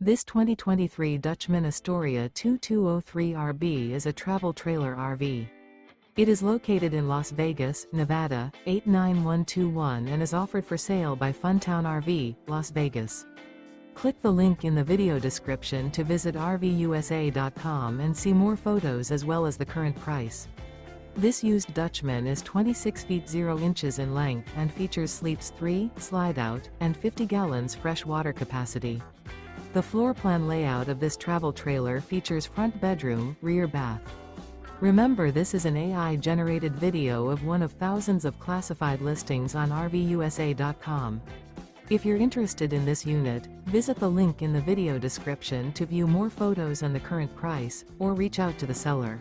This 2023 Dutchmen Astoria 2203RB is a travel trailer RV. It is located in Las Vegas, Nevada, 89121 and is offered for sale by Funtown RV, Las Vegas. Click the link in the video description to visit RVUSA.com and see more photos as well as the current price. This used Dutchman is 26 feet 0 inches in length and features sleeps 3, slide-out, and 50 gallons fresh water capacity. The floor plan layout of this travel trailer features front bedroom, rear bath. Remember, this is an AI-generated video of one of thousands of classified listings on RVUSA.com. If you're interested in this unit, visit the link in the video description to view more photos and the current price, or reach out to the seller.